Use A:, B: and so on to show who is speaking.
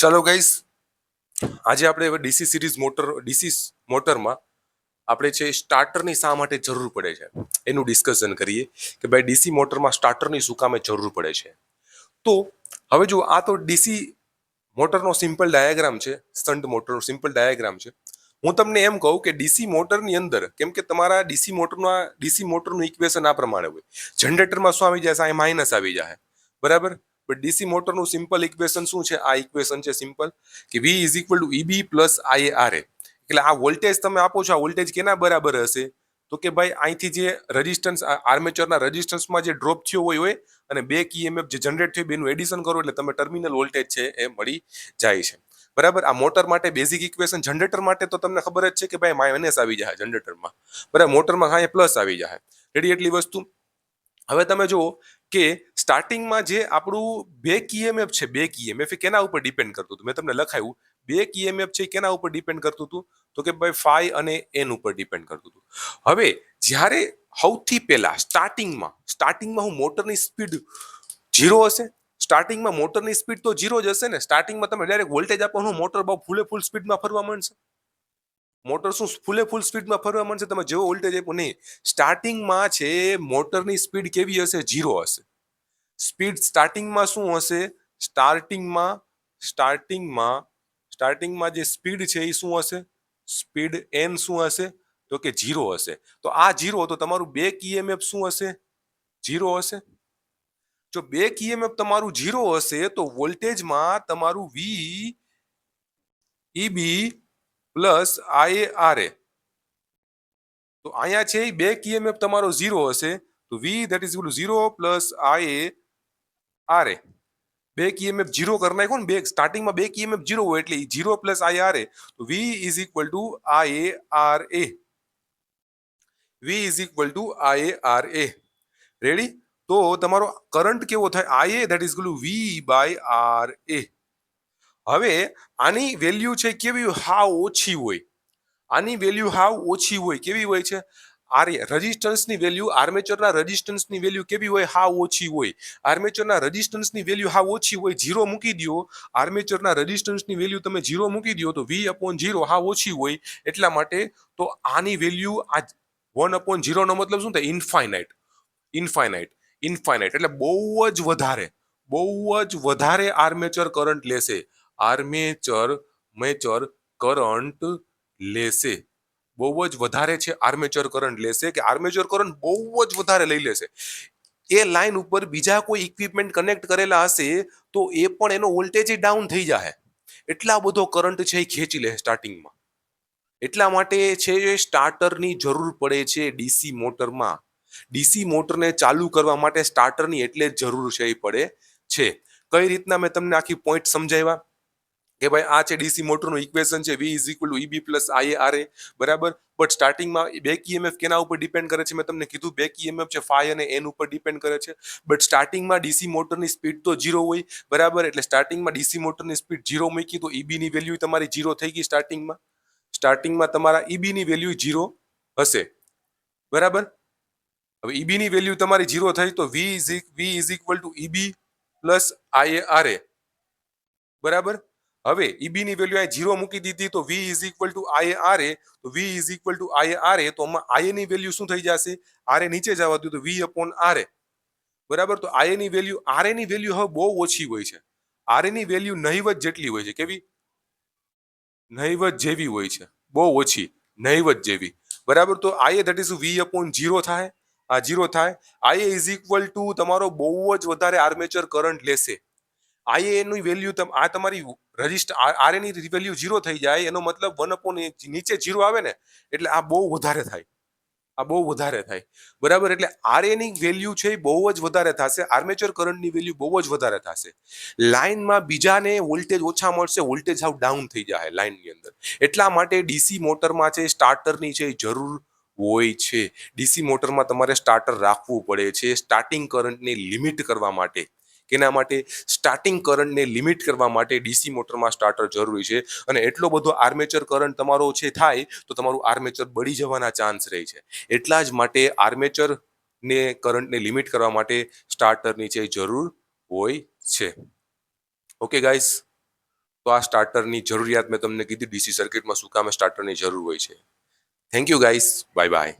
A: ચલો ગાઈસ, આજે આપણે હવે ડીસી મોટરમાં આપણે છે સ્ટાર્ટરની શા માટે જરૂર પડે છે એનું ડિસ્કશન કરીએ કે ભાઈ ડીસી મોટરમાં સ્ટાર્ટરની શું કામે જરૂર પડે છે. તો હવે જો આ તો ડીસી મોટરનો સિમ્પલ ડાયાગ્રામ છે, સ્ટન્ટ મોટરનો સિમ્પલ ડાયાગ્રામ છે. હું તમને એમ કહું કે ડીસી મોટરની અંદર, કેમ કે તમારા ડીસી મોટરનું ઇક્વેશન આ પ્રમાણે હોય. જનરેટરમાં શું આવી જાય? માઇનસ આવી જાય, બરાબર. બટ ડીસી મોટરનું સિમ્પલ ઇક્વેશન શું છે? આ ઇક્વેશન છે સિમ્પલ કે V is equal to EB plus IARA. એટલે આ વોલ્ટેજ તમે આપો છો, આ વોલ્ટેજ કેના બરાબર હશે? તો કે ભાઈ અહીંથી જે રેઝિસ્ટન્સ, આર્મેચરના રેઝિસ્ટન્સમાં જે ડ્રોપ થયો હોય અને બેક EMF જે જનરેટ થયું બેનું એડિશન કરો એટલે તમે ટર્મિનલ વોલ્ટેજ છે એ મળી જાય છે, બરાબર. આ મોટર માટે બેઝિક ઇક્વેશન. જનરેટર માટે તો તમને ખબર જ છે કે ભાઈ માઇનસ આવી જાય જનરેટરમાં, બરાબર. મોટરમાં હા પ્લસ આવી જાય, રેડી. એટલી વસ્તુ. હવે તમે જુઓ કે સ્ટાર્ટિંગમાં જે આપણું બેક EMF છે, બેક EMF એ કેના ઉપર ડિપેન્ડ કરતું હતું? મેં તમને લખાયું, બેક EMF છે કેના ઉપર ડિપેન્ડ કરતું હતું? તો કે ભાઈ ફાઈ અને એન ઉપર ડિપેન્ડ કરતું હતું. હવે જ્યારે સૌથી પહેલા સ્ટાર્ટિંગમાં હું મોટરની સ્પીડ 0 હશે. સ્ટાર્ટિંગમાં મોટરની સ્પીડ તો 0 જ હશે ને. સ્ટાર્ટિંગમાં તમે ડાયરેક્ટ વોલ્ટેજ આપવાનું, મોટર બહુ ફૂલ સ્પીડમાં ફરવા માંડશે. મોટર શું ફૂલ સ્પીડમાં ફરવા માંડશે? તમે જેવો વોલ્ટેજ આપ્યો નહીં. સ્ટાર્ટિંગમાં છે મોટરની સ્પીડ કેવી હશે? 0 હશે. સ્પીડ સ્ટાર્ટિંગમાં શું હશે? સ્ટાર્ટિંગમાં જે સ્પીડ છે એ શું હશે? સ્પીડ એન શું હશે? તો કે 0 હશે. તો આ 0, તો તમારું બેક EMF શું હશે? 0 હશે. જો બેક EMF તમારું 0 હશે તો વોલ્ટેજમાં તમારું V EB પ્લસ IARA. તો અહીંયા છે બેક EMF તમારો 0 હશે તો V that is equal to 0 plus IARA. Back EMF 0 કરી નાખો ને. સ્ટાર્ટિંગમાં બેક EMF 0 હોય એટલે 0 પ્લસ IARA. તો V is equal to IARA. V is equal to IARA. Ready? તો તમારો કરંટ કેવો થાય? IA that is equal to V by RA. હવે આની વેલ્યુ છે કેવી? હાવ ઓછી હોય. આની વેલ્યુ હાવ ઓછી હોય. કેવી હોય છે? રેઝિસ્ટન્સની વેલ્યુ, આર્મેચરના રેઝિસ્ટન્સની વેલ્યુ કેવી હોય? હાવ ઓછી હોય. આર્મેચરના રેઝિસ્ટન્સની વેલ્યુ હાવ ઓછી હોય. 0 મૂકી દો. આર્મેચરના રેઝિસ્ટન્સની વેલ્યુ તમે 0 મૂકી દો તો V/0 હાવ ઓછી હોય. એટલા માટે તો આની વેલ્યુ આ 1/0 નો મતલબ શું થાય? ઇન્ફાઇનાઇટ. એટલે બહુ જ વધારે આર્મેચર કરંટ લેશે. આર્મેચર કરંટ લેશે. બહુ જ વધારે છે આર્મેચર કરંટ લેશે, કે આર્મેચર કરંટ બહુ જ વધારે લઈ લેશે. એ લાઈન ઉપર બીજા કોઈ ઇક્વિપમેન્ટ કનેક્ટ કરેલા હશે તો એ પણ એનો વોલ્ટેજ ડાઉન થઈ જાય. એટલા બધો કરંટ છે એ ખેંચી લે સ્ટાર્ટિંગમાં. એટલા માટે છે સ્ટાર્ટરની જરૂર પડે છે ડીસી મોટરમાં. ડીસી મોટરને ચાલુ કરવા માટે સ્ટાર્ટરની એટલે જ જરૂર છે એ પડે છે. કઈ રીતના? મેં તમને આખી પોઈન્ટ સમજાવ્યા કે ભાઈ આ છે ડીસી મોટરનું ઇક્વેશન છે, V is equal to EB plus IARA, બરાબર. બટ સ્ટાર્ટિંગમાં બેક EMF કેના ઉપર ડિપેન્ડ કરે છે? મેં તમને કીધું બેક EMF છે ફાઈ અને એન ઉપર ડિપેન્ડ કરે છે. બટ સ્ટાર્ટિંગમાં ડીસી મોટરની સ્પીડ તો 0 હોય, બરાબર. એટલે સ્ટાર્ટિંગમાં ડીસી મોટરની સ્પીડ 0 મૂકી તો EB ની વેલ્યુ તમારી 0 થઈ ગઈ. સ્ટાર્ટિંગમાં તમારા EB ની વેલ્યુ 0 હશે, બરાબર. હવે EB ની વેલ્યુ તમારી 0 થઈ તો V is equal to EB plus IARA, બરાબર. હવે EB ની વેલ્યુ અહીં 0 મૂકી દીધી તો V is equal to IARA. તો V is equal to IARA, તો આમાં IA ની વેલ્યુ શું થઈ જશે? RA નીચે જવા દો તો V/RA, બરાબર. તો IA ની વેલ્યુ, RA ની વેલ્યુ હવે બહુ ઓછી હોય છે. RA ની વેલ્યુ નહિવત જેટલી હોય છે. કેવી? નહિવત જેવી હોય છે. બહુ ઓછી, નહિવત જેવી, બરાબર. તો IA that is V/0 થાય. આ 0 થાય. IA ઇઝ ઇક્વલ ટુ તમારો બહુ જ વધારે આર્મેચર કરંટ લેશે. IA ની વેલ્યુ આ તમારી RA ની વેલ્યુ 0 થઈ જાય એનો મતલબ 1/, નીચે 0 આવે ને એટલે આ બહુ વધારે થાય. બરાબર. એટલે RA ની વેલ્યુ છે બહુ જ વધારે થશે. આર્મેચર કરંટની વેલ્યુ બહુ જ વધારે થશે. લાઇનમાં બીજાને વોલ્ટેજ ઓછા મળશે, વોલ્ટેજ હાવ ડાઉન થઈ જાય લાઇનની અંદર. એટલા માટે ડીસી મોટરમાં છે સ્ટાર્ટરની છે જરૂર હોય છે. ડીસી મોટરમાં તમારે સ્ટાર્ટર રાખવું પડે છે સ્ટાર્ટિંગ કરંટને લિમિટ કરવા માટે. કેના માટે? સ્ટાર્ટિંગ કરંટને લિમિટ કરવા માટે ડીસી મોટરમાં સ્ટાર્ટર જરૂરી છે. અને એટલો બધો આર્મેચર કરંટ તમારો છે થાય તો તમારું આર્મેચર બળી જવાના ચાન્સ રહે છે. એટલા જ માટે આર્મેચર ને કરંટને લિમિટ કરવા માટે સ્ટાર્ટરની છે જરૂર હોય છે. ઓકે ગાઈસ, તો આ સ્ટાર્ટરની જરૂરિયાત મેં તમને કીધી ડીસી સર્કિટમાં શું કામ સ્ટાર્ટરની જરૂર હોય છે. Thank you guys, bye bye.